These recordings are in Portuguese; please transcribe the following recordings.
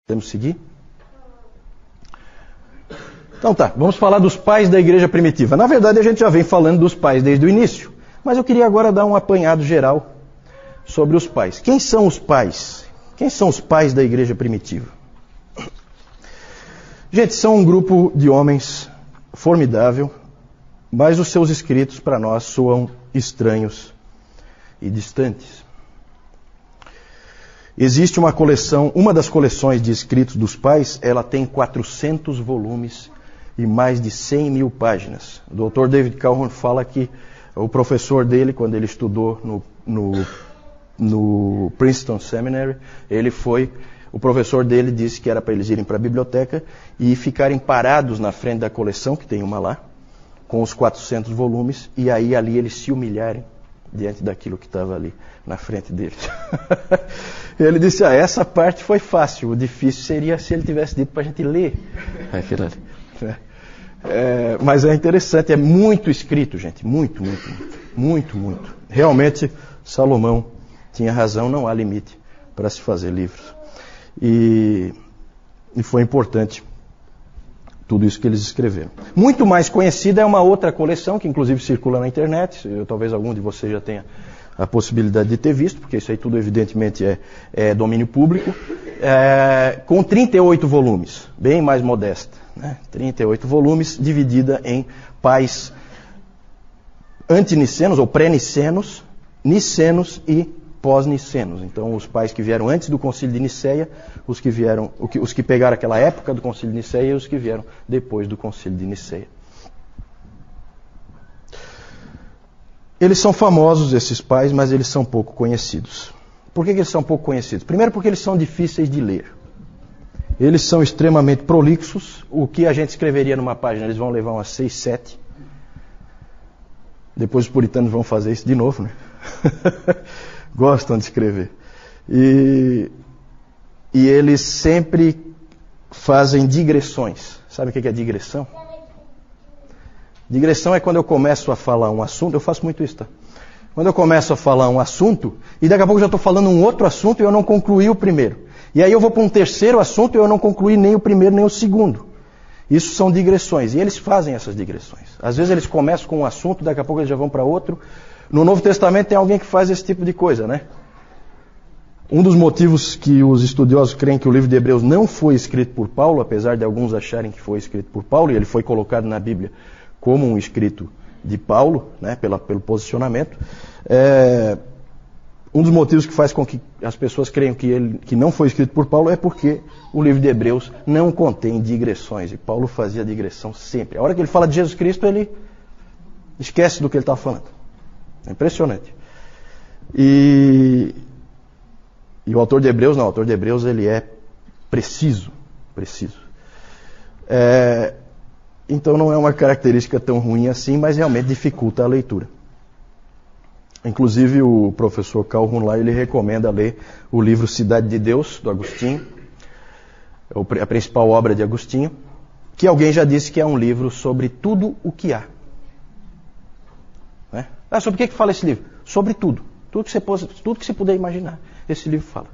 Podemos seguir? Então tá, vamos falar dos pais da igreja primitiva. Na verdade, a gente já vem falando dos pais desde o início, mas eu queria agora dar um apanhado geral sobre os pais. Quem são os pais? Quem são os pais da igreja primitiva? Gente, são um grupo de homens formidável, mas os seus escritos para nós soam estranhos e distantes. Existe uma coleção, uma das coleções de escritos dos pais, ela tem 400 volumes e mais de 100 mil páginas. O Dr. David Calhoun fala que o professor dele, quando ele estudou no Princeton Seminary, o professor dele disse que era para eles irem para a biblioteca e ficarem parados na frente da coleção, que tem uma lá, com os 400 volumes, e aí ali eles se humilharem diante daquilo que estava ali na frente deles. Ele disse, essa parte foi fácil, o difícil seria se ele tivesse dito para a gente ler aquilo ali. Mas é interessante, é muito escrito, gente, muito. Realmente, Salomão tinha razão, não há limite para se fazer livros. E foi importante tudo isso que eles escreveram. Muito mais conhecida é uma outra coleção, que inclusive circula na internet, talvez algum de vocês já tenha a possibilidade de ter visto, porque isso aí tudo evidentemente é domínio público, com 38 volumes, bem mais modesta, né? 38 volumes, dividida em pais antinicenos ou pré-nicenos, nicenos e pós-nicenos. Então, os pais que vieram antes do Concílio de Niceia, os que pegaram aquela época do Concílio de Niceia e os que vieram depois do Concílio de Niceia. Eles são famosos, esses pais, mas eles são pouco conhecidos. Por que eles são pouco conhecidos? Primeiro porque eles são difíceis de ler. Eles são extremamente prolixos. O que a gente escreveria numa página, eles vão levar umas 6, 7. Depois os puritanos vão fazer isso de novo, né? Gostam de escrever. E eles sempre fazem digressões. Sabe o que é digressão? Digressão é quando eu começo a falar um assunto, eu faço muito isso, tá? Quando eu começo a falar um assunto, e daqui a pouco eu já estou falando um outro assunto e eu não concluí o primeiro. E aí eu vou para um terceiro assunto e eu não concluí nem o primeiro nem o segundo. Isso são digressões. E eles fazem essas digressões. Às vezes eles começam com um assunto, daqui a pouco eles já vão para outro. No Novo Testamento tem alguém que faz esse tipo de coisa, né? Um dos motivos que os estudiosos creem que o livro de Hebreus não foi escrito por Paulo, apesar de alguns acharem que foi escrito por Paulo, e ele foi colocado na Bíblia como um escrito de Paulo, né, pelo posicionamento. Um dos motivos que faz com que as pessoas creiam que não foi escrito por Paulo é porque o livro de Hebreus não contém digressões, e Paulo fazia digressão sempre. A hora que ele fala de Jesus Cristo, ele esquece do que ele está falando. É impressionante. E o autor de Hebreus, não, o autor de Hebreus ele é preciso. Então não é uma característica tão ruim assim, mas realmente dificulta a leitura. Inclusive o professor Calhoun lá, ele recomenda ler o livro Cidade de Deus, do Agostinho, a principal obra de Agostinho, que alguém já disse que é um livro sobre tudo o que há. Né? Sobre o que fala esse livro? Sobre tudo. Tudo que você puder imaginar. Esse livro fala.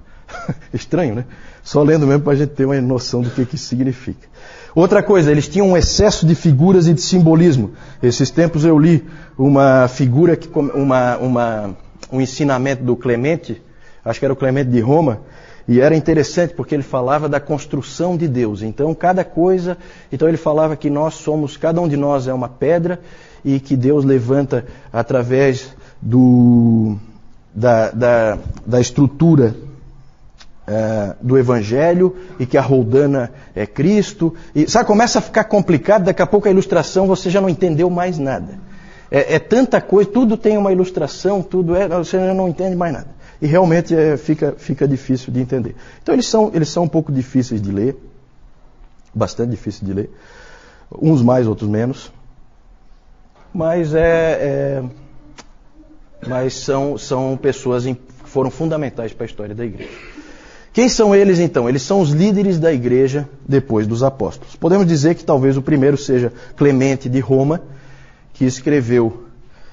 Estranho, né? Só lendo mesmo para a gente ter uma noção do que isso significa. Outra coisa, eles tinham um excesso de figuras e de simbolismo. Esses tempos eu li uma figura, um ensinamento do Clemente, acho que era o Clemente de Roma, e era interessante porque ele falava da construção de Deus. Então ele falava que cada um de nós é uma pedra e que Deus levanta através da estrutura do Evangelho, e que a roldana é Cristo. E começa a ficar complicado, daqui a pouco a ilustração você já não entendeu mais nada. É tanta coisa, tudo tem uma ilustração, você já não entende mais nada. E realmente fica difícil de entender. Então eles são um pouco difíceis de ler, bastante difíceis de ler, uns mais, outros menos, mas são pessoas que foram fundamentais para a história da igreja. Quem são eles então? Eles são os líderes da igreja depois dos apóstolos. Podemos dizer que talvez o primeiro seja Clemente de Roma, que escreveu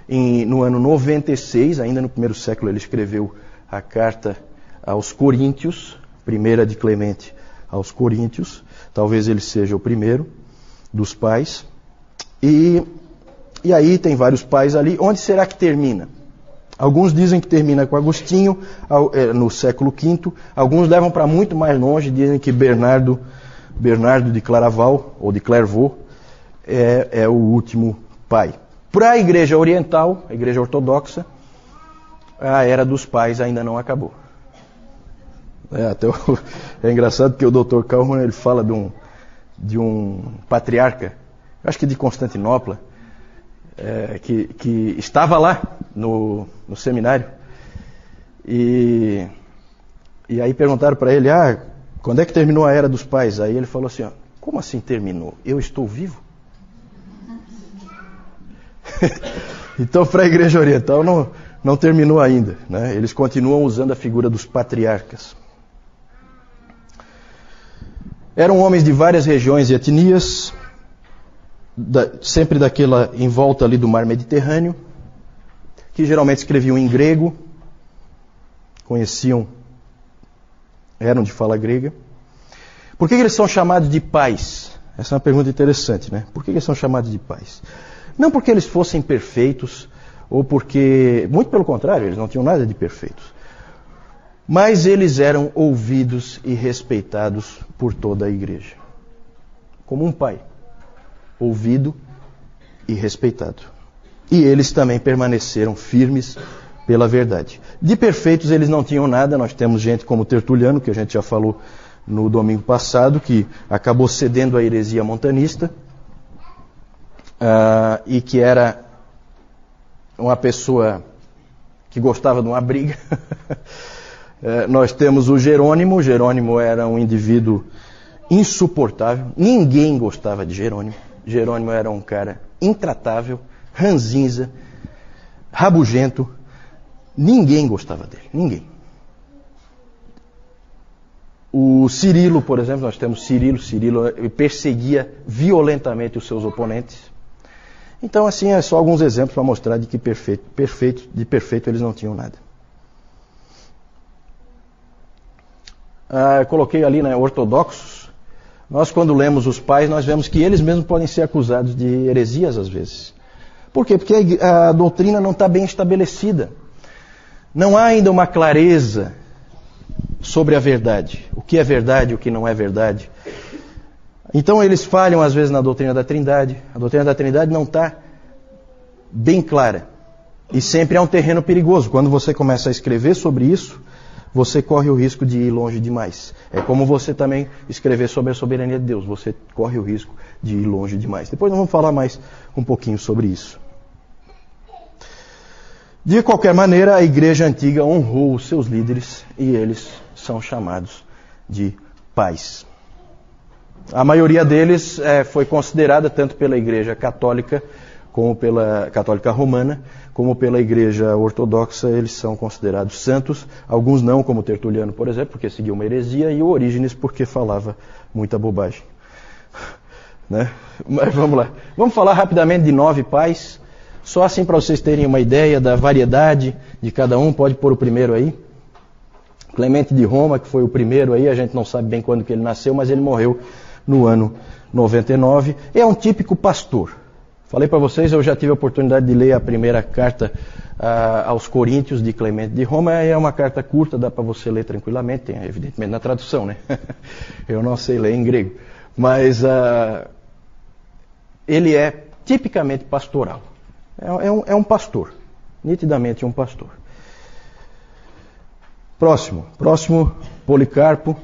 no ano 96, ainda no primeiro século ele escreveu a carta aos Coríntios, primeira de Clemente aos Coríntios. Talvez ele seja o primeiro dos pais. E aí tem vários pais ali. Onde será que termina? Alguns dizem que termina com Agostinho, no século V. Alguns levam para muito mais longe, dizem que Bernardo de Claraval, ou de Clairvaux, é o último pai. Para a Igreja Oriental, a Igreja Ortodoxa, a Era dos Pais ainda não acabou. É engraçado que o Dr. Kalman, ele fala de um patriarca, acho que de Constantinopla, que estava lá no seminário. E aí perguntaram para ele, quando é que terminou a Era dos Pais? Aí ele falou assim, como assim terminou? Eu estou vivo? Então, para a Igreja Oriental não terminou ainda, né? Eles continuam usando a figura dos patriarcas. Eram homens de várias regiões e etnias, sempre daquela em volta ali do mar Mediterrâneo, que geralmente escreviam em grego, eram de fala grega. Por que eles são chamados de pais? Essa é uma pergunta interessante, né? Por que eles são chamados de pais? Não porque eles fossem perfeitos, ou porque, muito pelo contrário, eles não tinham nada de perfeitos. Mas eles eram ouvidos e respeitados por toda a igreja. Como um pai, ouvido e respeitado. E eles também permaneceram firmes pela verdade. De perfeitos eles não tinham nada. Nós temos gente como Tertuliano, que a gente já falou no domingo passado, que acabou cedendo à heresia montanista, e que era uma pessoa que gostava de uma briga. Nós temos o Jerônimo. O Jerônimo era um indivíduo insuportável. Ninguém gostava de Jerônimo. Jerônimo era um cara intratável, ranzinza, rabugento. Ninguém gostava dele. Ninguém. O Cirilo, por exemplo, nós temos Cirilo. Cirilo perseguia violentamente os seus oponentes. Então, assim, é só alguns exemplos para mostrar de que de perfeito eles não tinham nada. Eu coloquei ali, né, ortodoxos. Nós, quando lemos os pais, nós vemos que eles mesmos podem ser acusados de heresias às vezes. Por quê? Porque a doutrina não está bem estabelecida. Não há ainda uma clareza sobre a verdade. O que é verdade e o que não é verdade. Então eles falham às vezes na doutrina da Trindade. A doutrina da Trindade não está bem clara. E sempre é um terreno perigoso. Quando você começa a escrever sobre isso, você corre o risco de ir longe demais. É como você também escrever sobre a soberania de Deus. Você corre o risco de ir longe demais. Depois nós vamos falar mais um pouquinho sobre isso. De qualquer maneira, a igreja antiga honrou os seus líderes e eles são chamados de pais. A maioria deles foi considerada tanto pela igreja católica, como pela católica romana, como pela igreja ortodoxa. Eles são considerados santos. Alguns não, como Tertuliano, por exemplo, porque seguia uma heresia, e o Orígenes, porque falava muita bobagem. Né? Mas vamos lá. Vamos falar rapidamente de 9 pais, só assim para vocês terem uma ideia da variedade de cada um. Pode pôr o primeiro aí. Clemente de Roma, que foi o primeiro aí, a gente não sabe bem quando que ele nasceu, mas ele morreu no ano 99. É um típico pastor. Falei para vocês, eu já tive a oportunidade de ler a primeira carta aos Coríntios de Clemente de Roma. É uma carta curta, dá para você ler tranquilamente, tem evidentemente na tradução, né? Eu não sei ler em grego. Mas ele é tipicamente pastoral. É um pastor, nitidamente um pastor. Próximo, Policarpo.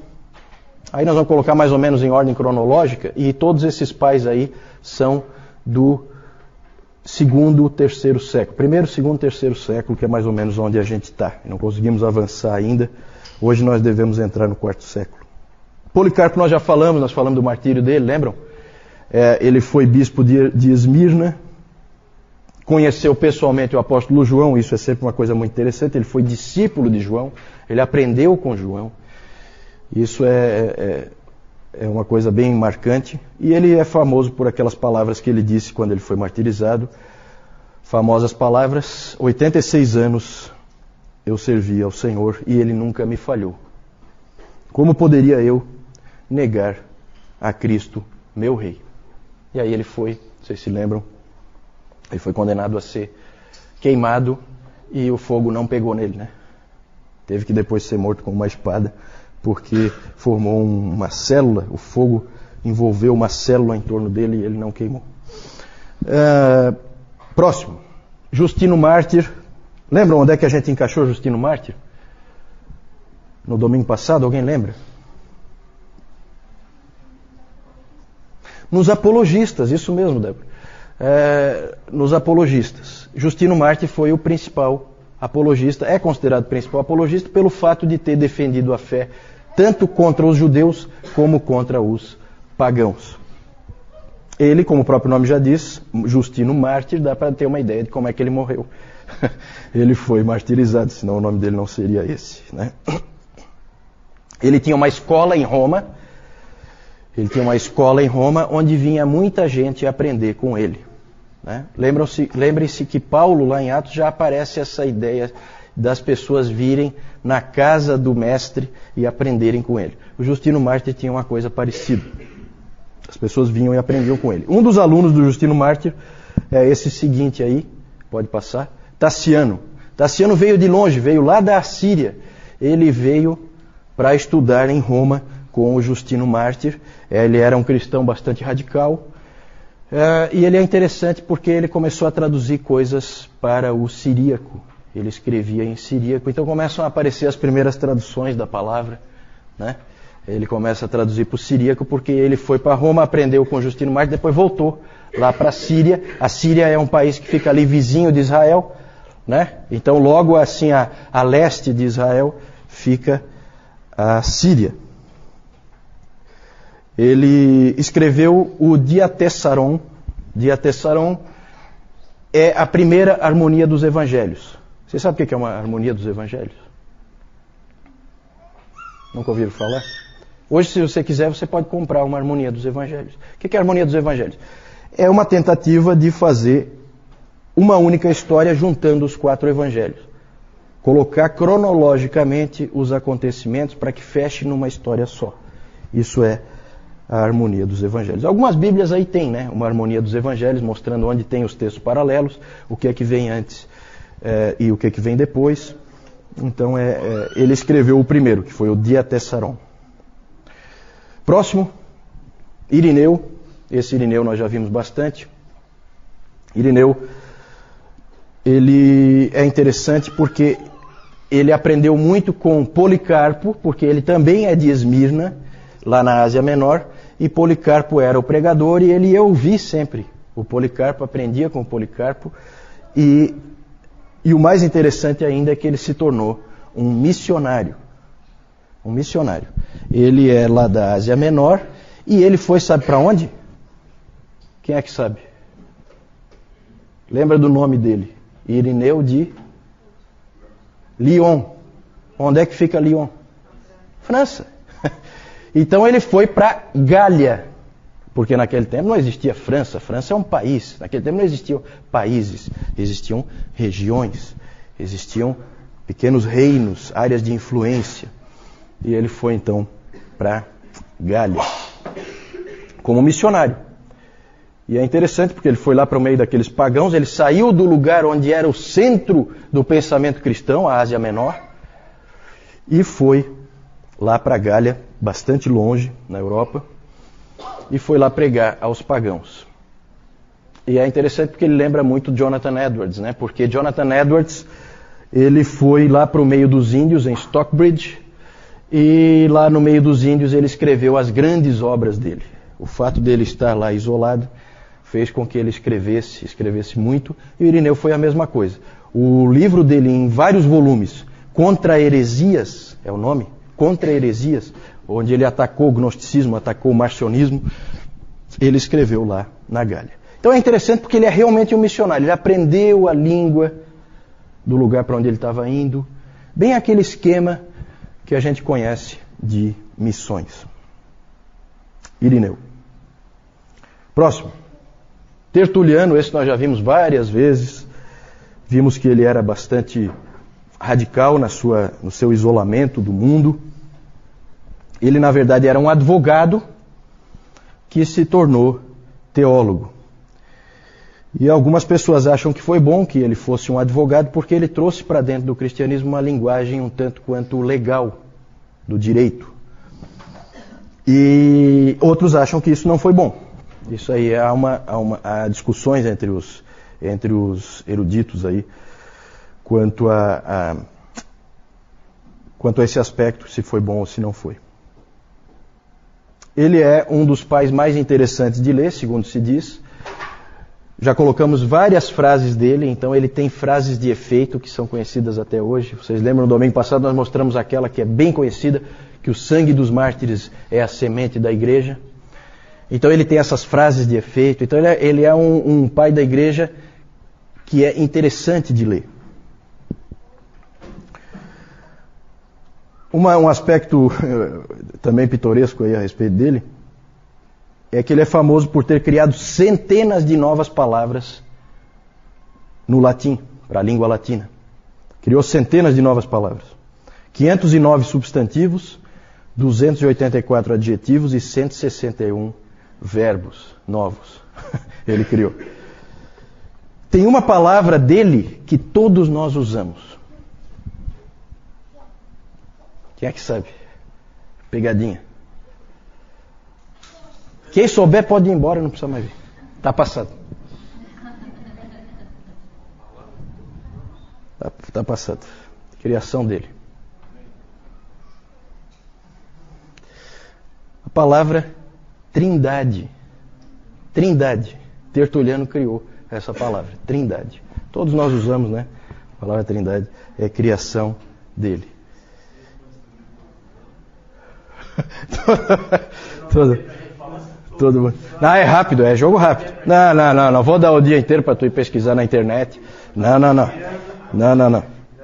Aí nós vamos colocar mais ou menos em ordem cronológica, e todos esses pais aí são do 2º, 3º século. 1º, 2º, 3º século, que é mais ou menos onde a gente está. Não conseguimos avançar ainda. Hoje nós devemos entrar no 4º século. Policarpo nós já falamos, nós falamos do martírio dele, lembram? Ele foi bispo de Esmirna, conheceu pessoalmente o apóstolo João, isso é sempre uma coisa muito interessante. Ele foi discípulo de João, ele aprendeu com João. Isso é uma coisa bem marcante. E ele é famoso por aquelas palavras que ele disse quando ele foi martirizado. Famosas palavras: 86 anos eu servi ao Senhor e Ele nunca me falhou. Como poderia eu negar a Cristo, meu rei. E aí ele foi, vocês se lembram, ele foi condenado a ser queimado e o fogo não pegou nele, né? Teve que depois ser morto com uma espada, porque formou uma célula, o fogo envolveu uma célula em torno dele e ele não queimou. Próximo, Justino Mártir. Lembram onde é que a gente encaixou Justino Mártir? No domingo passado, alguém lembra? Nos apologistas, isso mesmo, Débora. Nos apologistas. Justino Mártir foi o principal apologista, é considerado principal apologista pelo fato de ter defendido a fé tanto contra os judeus como contra os pagãos. Ele, como o próprio nome já diz, Justino Mártir, dá para ter uma ideia de como é que ele morreu. Ele foi martirizado, senão o nome dele não seria esse, né? Ele tinha uma escola em Roma. Onde vinha muita gente aprender com ele, né? Lembrem-se que Paulo, lá em Atos, já aparece essa ideia das pessoas virem na casa do mestre e aprenderem com ele. O Justino Mártir tinha uma coisa parecida. As pessoas vinham e aprendiam com ele. Um dos alunos do Justino Mártir é esse seguinte aí, pode passar, Tassiano. Tassiano veio de longe, veio lá da Assíria. Ele veio para estudar em Roma com o Justino Mártir. Ele era um cristão bastante radical. E ele é interessante porque ele começou a traduzir coisas para o siríaco. Ele escrevia em siríaco. Então começam a aparecer as primeiras traduções da palavra, né? Ele começa a traduzir para o siríaco porque ele foi para Roma, aprendeu com o Justino Mártir, depois voltou lá para a Síria. A Síria é um país que fica ali vizinho de Israel, né? Então logo assim a leste de Israel fica a Síria. Ele escreveu o Diatessaron. Diatessaron é a primeira harmonia dos evangelhos. Você sabe o que é uma harmonia dos evangelhos? Nunca ouviram falar? Hoje, se você quiser, você pode comprar uma harmonia dos evangelhos. O que é a harmonia dos evangelhos? É uma tentativa de fazer uma única história juntando os 4 evangelhos. Colocar cronologicamente os acontecimentos para que feche numa história só. Isso é a harmonia dos evangelhos. Algumas bíblias aí tem, né? Uma harmonia dos evangelhos, mostrando onde tem os textos paralelos, o que é que vem antes e o que é que vem depois. Então ele escreveu o primeiro, que foi o Diatessaron. Próximo, Irineu. Esse Irineu nós já vimos bastante. Irineu, ele é interessante porque ele aprendeu muito com Policarpo, porque ele também é de Esmirna, lá na Ásia Menor, e Policarpo era o pregador e ele ia ouvir sempre o Policarpo, aprendia com o Policarpo, e o mais interessante ainda é que ele se tornou um missionário. Um missionário. Ele é lá da Ásia Menor e ele foi, sabe para onde? Quem é que sabe? Lembra do nome dele? Irineu de Lyon. Onde é que fica Lyon? França. Então ele foi para Gália, porque naquele tempo não existia França. França é um país. Naquele tempo não existiam países, existiam regiões, existiam pequenos reinos, áreas de influência. E ele foi então para Gália como missionário. E é interessante porque ele foi lá para o meio daqueles pagãos, ele saiu do lugar onde era o centro do pensamento cristão, a Ásia Menor, e foi lá para Gália, bastante longe, na Europa, e foi lá pregar aos pagãos. E é interessante porque ele lembra muito Jonathan Edwards, né? Porque Jonathan Edwards, ele foi lá para o meio dos índios, em Stockbridge, e lá no meio dos índios ele escreveu as grandes obras dele. O fato dele estar lá isolado fez com que ele escrevesse muito, e o Irineu foi a mesma coisa. O livro dele, em vários volumes, Contra Heresias, é o nome? Contra Heresias, onde ele atacou o gnosticismo, atacou o marcionismo, ele escreveu lá na Gália. Então é interessante porque ele é realmente um missionário, ele aprendeu a língua do lugar para onde ele estava indo, bem aquele esquema que a gente conhece de missões. Irineu. Próximo. Tertuliano, esse nós já vimos várias vezes. Vimos que ele era bastante radical no seu isolamento do mundo. Ele, na verdade, era um advogado que se tornou teólogo. E algumas pessoas acham que foi bom que ele fosse um advogado porque ele trouxe para dentro do cristianismo uma linguagem um tanto quanto legal, do direito. E outros acham que isso não foi bom. Isso aí há discussões entre os eruditos aí quanto a esse aspecto, se foi bom ou se não foi. Ele é um dos pais mais interessantes de ler, segundo se diz. Já colocamos várias frases dele, então ele tem frases de efeito que são conhecidas até hoje. Vocês lembram, no domingo passado nós mostramos aquela que é bem conhecida, que o sangue dos mártires é a semente da igreja. Então ele tem essas frases de efeito. Então ele é um pai da igreja que é interessante de ler. Um aspecto também pitoresco aí a respeito dele é que ele é famoso por ter criado centenas de novas palavras no latim, para a língua latina. Criou centenas de novas palavras. 509 substantivos, 284 adjetivos e 161 verbos novos. Ele criou. Tem uma palavra dele que todos nós usamos. Quem é que sabe? Pegadinha. Quem souber pode ir embora, não precisa mais vir. Está passado. Está passado. Criação dele. A palavra trindade. Trindade. Tertuliano criou essa palavra. Trindade. Todos nós usamos, né? A palavra trindade é criação dele. Todo mundo. Não, é rápido, é jogo rápido. Não. Vou dar o dia inteiro para tu ir pesquisar na internet. Não.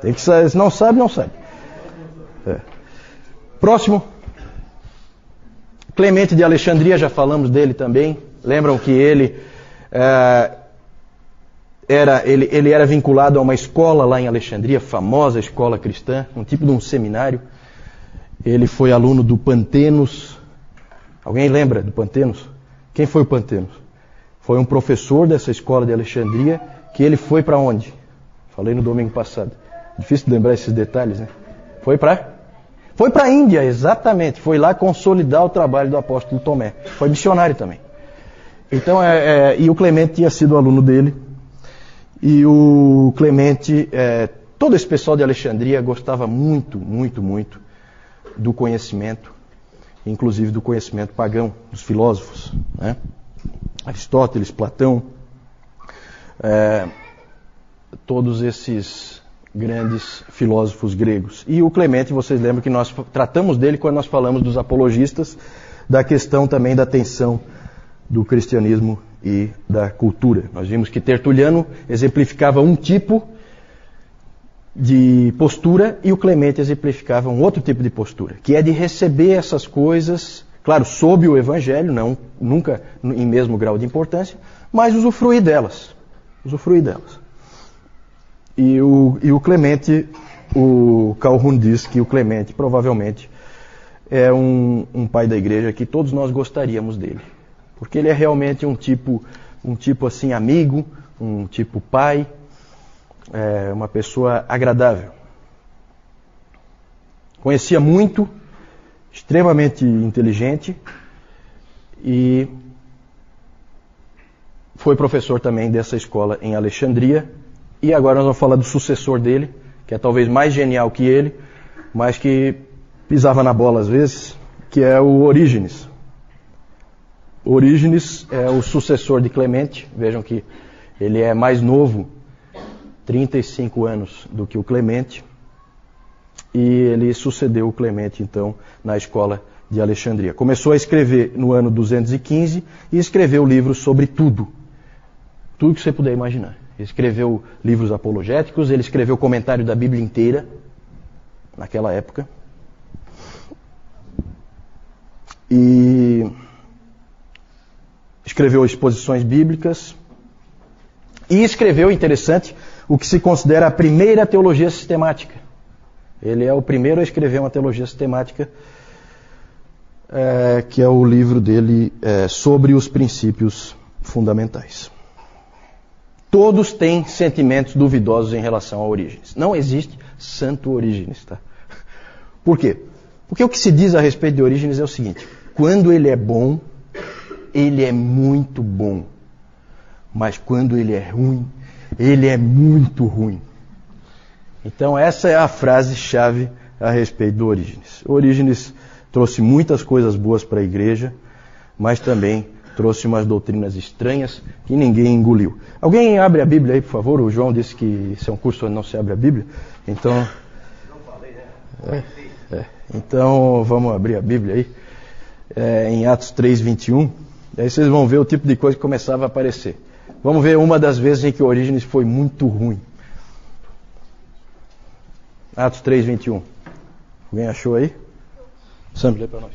Tem que saber. Se não sabe, não sabe. É. Próximo. Clemente de Alexandria, já falamos dele também. Lembram que ele era vinculado a uma escola lá em Alexandria, famosa escola cristã, um tipo de um seminário. Ele foi aluno do Pantenos. Alguém lembra do Pantenos? Quem foi o Pantenos? Foi um professor dessa escola de Alexandria, que ele foi para onde? Falei no domingo passado. Difícil de lembrar esses detalhes, né? Foi para a Índia, exatamente. Foi lá consolidar o trabalho do apóstolo Tomé. Foi missionário também. Então, e o Clemente tinha sido aluno dele. E o Clemente, todo esse pessoal de Alexandria gostava muito do conhecimento, inclusive do conhecimento pagão, dos filósofos, né? Aristóteles, Platão, todos esses grandes filósofos gregos. E o Clemente, vocês lembram que nós tratamos dele quando nós falamos dos apologistas, da questão também da tensão do cristianismo e da cultura. Nós vimos que Tertuliano exemplificava um tipo de postura e o Clemente exemplificava um outro tipo de postura, que é de receber essas coisas, claro, sob o Evangelho, nunca em mesmo grau de importância, mas usufruir delas. E o Clemente, o Calhoun diz que o Clemente provavelmente é um pai da igreja que todos nós gostaríamos dele, porque ele é realmente um tipo assim amigo, um tipo pai, uma pessoa agradável. Conhecia muito, extremamente inteligente e foi professor também dessa escola em Alexandria. E agora nós vamos falar do sucessor dele, que é talvez mais genial que ele, mas que pisava na bola às vezes, que é o Orígenes. Orígenes é o sucessor de Clemente. Vejam que ele é mais novo, 35 anos do que o Clemente, e ele sucedeu o Clemente, então, na escola de Alexandria. Começou a escrever no ano 215 e escreveu livros sobre tudo que você puder imaginar. Ele escreveu livros apologéticos, ele escreveu comentário da Bíblia inteira, naquela época, e escreveu exposições bíblicas, e escreveu, interessante, o que se considera a primeira teologia sistemática. Ele é o primeiro a escrever uma teologia sistemática que é o livro dele sobre os princípios fundamentais. Todos têm sentimentos duvidosos em relação a Orígenes. Não existe santo Orígenes, tá? Por quê? Porque o que se diz a respeito de Orígenes é o seguinte: quando ele é bom, ele é muito bom. Mas quando ele é ruim, ele é muito ruim. Então essa é a frase-chave a respeito do Orígenes. Orígenes trouxe muitas coisas boas para a igreja, mas também trouxe umas doutrinas estranhas que ninguém engoliu. Alguém abre a Bíblia aí, por favor? O João disse que esse é um curso onde não se abre a Bíblia. Então, não falei, né? Então vamos abrir a Bíblia aí, em Atos 3:21. Aí vocês vão ver o tipo de coisa que começava a aparecer. Vamos ver uma das vezes em que Orígenes foi muito ruim. Atos 3:21. Alguém achou aí? Sam, lê para nós.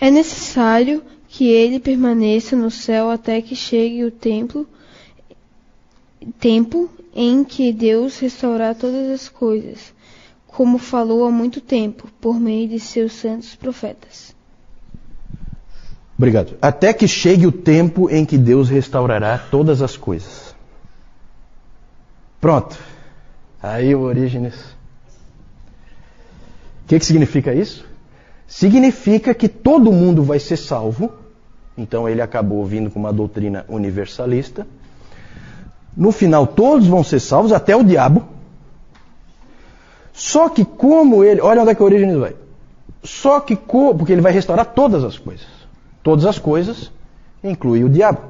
É necessário que ele permaneça no céu até que chegue o tempo em que Deus restaurar todas as coisas, como falou há muito tempo, por meio de seus santos profetas. Obrigado. Até que chegue o tempo em que Deus restaurará todas as coisas. Pronto. Aí o Orígenes. O que significa isso? Significa que todo mundo vai ser salvo. Então ele acabou vindo com uma doutrina universalista. No final todos vão ser salvos, até o diabo. Só que como ele... Olha onde é que o Orígenes vai. Só que porque ele vai restaurar todas as coisas. Todas as coisas, inclui o diabo.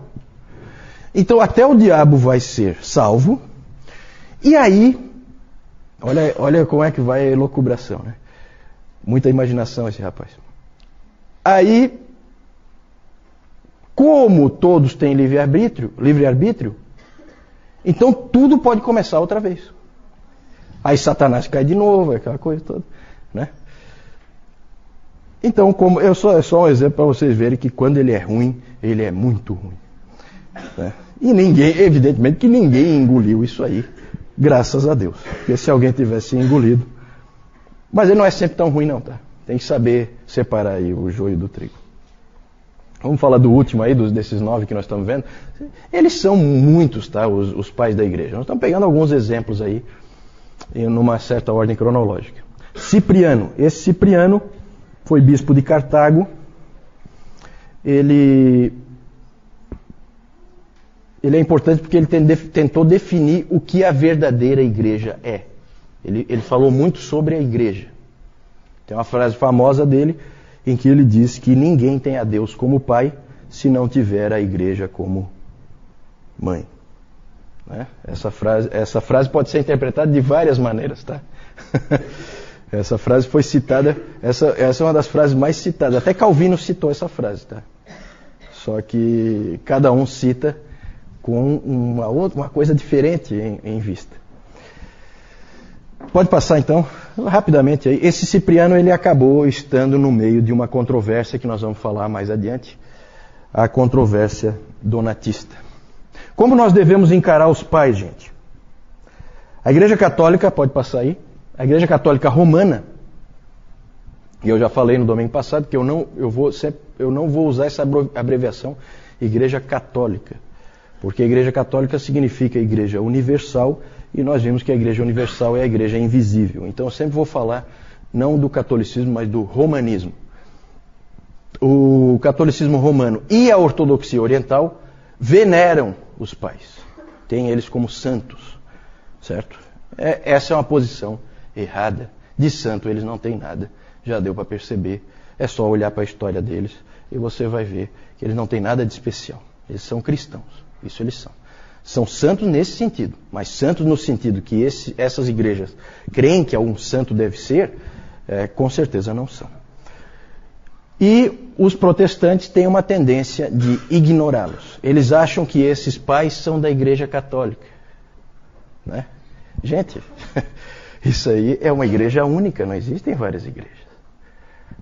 Então até o diabo vai ser salvo. E aí, olha como é que vai a elucubração, né? Muita imaginação esse rapaz. Aí, como todos têm livre-arbítrio, então tudo pode começar outra vez. Aí Satanás cai de novo, aquela coisa toda, né? Então, é só um exemplo para vocês verem que quando ele é ruim, ele é muito ruim. Né? E evidentemente que ninguém engoliu isso aí, graças a Deus. Porque se alguém tivesse engolido... Mas ele não é sempre tão ruim não, tá? Tem que saber separar aí o joio do trigo. Vamos falar do último aí, desses 9 que nós estamos vendo. Eles são muitos, tá? Os pais da igreja. Nós estamos pegando alguns exemplos aí, numa certa ordem cronológica. Cipriano. Esse Cipriano foi bispo de Cartago. Ele é importante porque ele tentou definir o que a verdadeira igreja é. Ele falou muito sobre a igreja. Tem uma frase famosa dele em que ele diz que ninguém tem a Deus como pai se não tiver a igreja como mãe. Né? Essa frase pode ser interpretada de várias maneiras, tá? Essa frase foi citada, essa é uma das frases mais citadas. Até Calvino citou essa frase, tá? Só que cada um cita com uma coisa diferente em vista. Pode passar então, rapidamente aí. Esse Cipriano, ele acabou estando no meio de uma controvérsia que nós vamos falar mais adiante, a controvérsia donatista. Como nós devemos encarar os pais, gente? A Igreja Católica, pode passar aí, a Igreja Católica Romana, e eu já falei no domingo passado que eu não vou usar essa abreviação Igreja Católica, porque a Igreja Católica significa Igreja Universal, e nós vimos que a Igreja Universal é a Igreja invisível. Então eu sempre vou falar não do catolicismo, mas do romanismo. O catolicismo romano e a ortodoxia oriental veneram os pais. Tem eles como santos, certo? Essa é uma posição errada. De santo eles não têm nada. Já deu para perceber. É só olhar para a história deles e você vai ver que eles não têm nada de especial. Eles são cristãos. Isso eles são. São santos nesse sentido, mas santos no sentido que essas igrejas creem que algum santo deve ser, com certeza não são. E os protestantes têm uma tendência de ignorá-los. Eles acham que esses pais são da Igreja Católica. Né? Gente, isso aí é uma igreja única, não existem várias igrejas.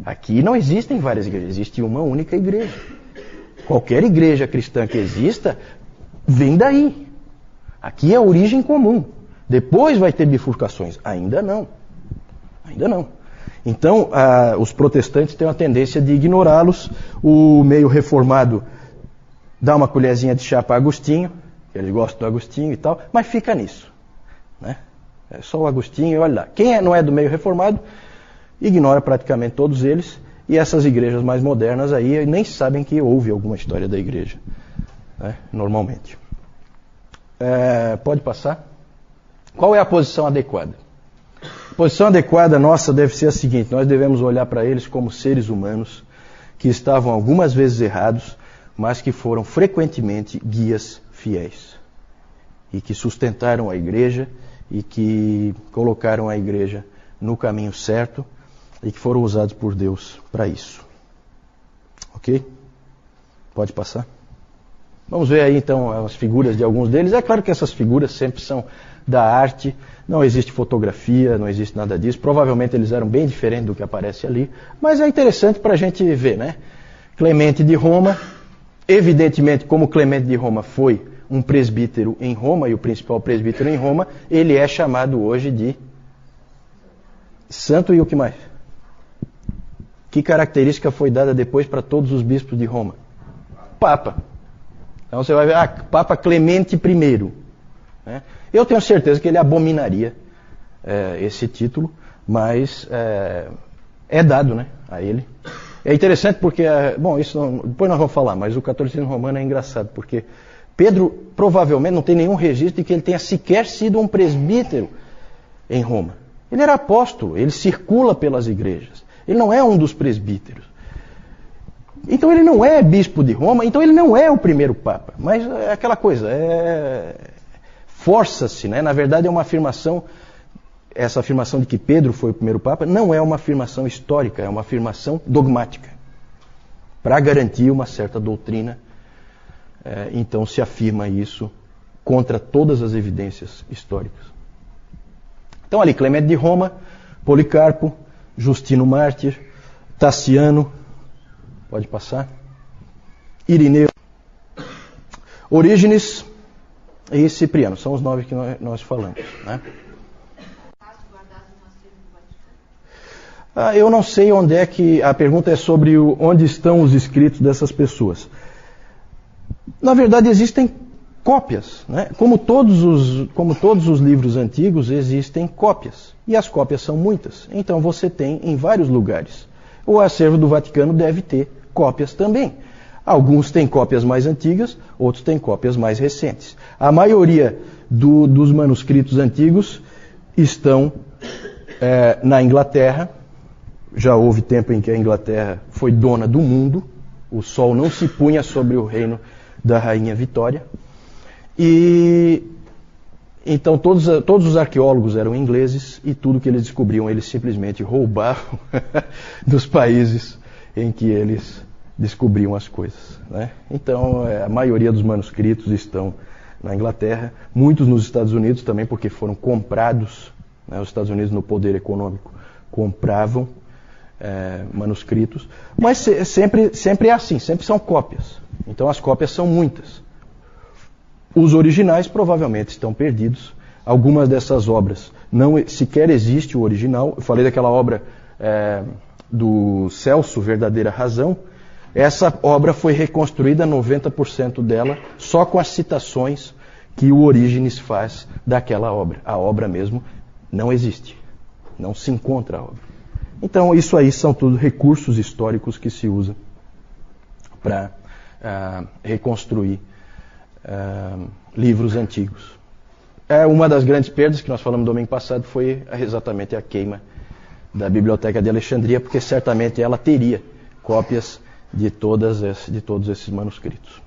Aqui não existem várias igrejas, existe uma única igreja. Qualquer igreja cristã que exista, vem daí. Aqui é a origem comum. Depois vai ter bifurcações. Ainda não. Ainda não. Então, os protestantes têm uma tendência de ignorá-los. O meio reformado dá uma colherzinha de chá para Agostinho, eles gostam do Agostinho e tal, mas fica nisso, né? É só o Agostinho e olha lá. Quem não é do meio reformado, ignora praticamente todos eles, e essas igrejas mais modernas aí nem sabem que houve alguma história da igreja, né? Normalmente. Pode passar? Qual é a posição adequada? A posição adequada nossa deve ser a seguinte: nós devemos olhar para eles como seres humanos que estavam algumas vezes errados, mas que foram frequentemente guias fiéis e que sustentaram a igreja e que colocaram a igreja no caminho certo e que foram usados por Deus para isso. Ok? Pode passar? Vamos ver aí então as figuras de alguns deles. É claro que essas figuras sempre são da arte, não existe fotografia, não existe nada disso. Provavelmente eles eram bem diferentes do que aparece ali, mas é interessante para a gente ver, né? Clemente de Roma, evidentemente, como Clemente de Roma foi um presbítero em Roma, e o principal presbítero em Roma, ele é chamado hoje de santo. E o que mais? Que característica foi dada depois para todos os bispos de Roma? Papa. Então você vai ver, Papa Clemente I. Né? Eu tenho certeza que ele abominaria esse título, mas é dado, né, a ele. É interessante porque, depois nós vamos falar, mas o catolicismo romano é engraçado, porque Pedro provavelmente não tem nenhum registro de que ele tenha sequer sido um presbítero em Roma. Ele era apóstolo, ele circula pelas igrejas. Ele não é um dos presbíteros. Então ele não é bispo de Roma, então ele não é o primeiro papa. Mas é aquela coisa, força-se, né? Na verdade é uma afirmação, essa afirmação de que Pedro foi o primeiro papa não é uma afirmação histórica, é uma afirmação dogmática. Para garantir uma certa doutrina, então se afirma isso contra todas as evidências históricas. Então ali, Clemente de Roma, Policarpo, Justino Mártir, Taciano, pode passar, Irineu, Orígenes e Cipriano, são os 9 que nós falamos, né? Eu não sei onde é que... A pergunta é sobre onde estão os escritos dessas pessoas. Na verdade, existem cópias, né? Como todos os livros antigos, existem cópias. E as cópias são muitas. Então você tem em vários lugares. O acervo do Vaticano deve ter cópias também. Alguns têm cópias mais antigas, outros têm cópias mais recentes. A maioria dos manuscritos antigos estão na Inglaterra. Já houve tempo em que a Inglaterra foi dona do mundo. O sol não se punha sobre o reino da Rainha Vitória. E então todos os arqueólogos eram ingleses e tudo que eles descobriam eles simplesmente roubavam dos países em que eles descobriam as coisas, né? Então a maioria dos manuscritos estão na Inglaterra, muitos nos Estados Unidos também, porque foram comprados, né? Os Estados Unidos, no poder econômico, compravam manuscritos, mas sempre é assim, sempre são cópias. Então as cópias são muitas. Os originais provavelmente estão perdidos. Algumas dessas obras não sequer existe o original. Eu falei daquela obra do Celso, Verdadeira Razão. Essa obra foi reconstruída, 90% dela, só com as citações que o Orígenes faz daquela obra. A obra mesmo não existe. Não se encontra a obra. Então isso aí são tudo recursos históricos que se usam para reconstruir livros antigos. Uma das grandes perdas que nós falamos no domingo passado foi exatamente a queima da Biblioteca de Alexandria, porque certamente ela teria cópias de todos esses manuscritos.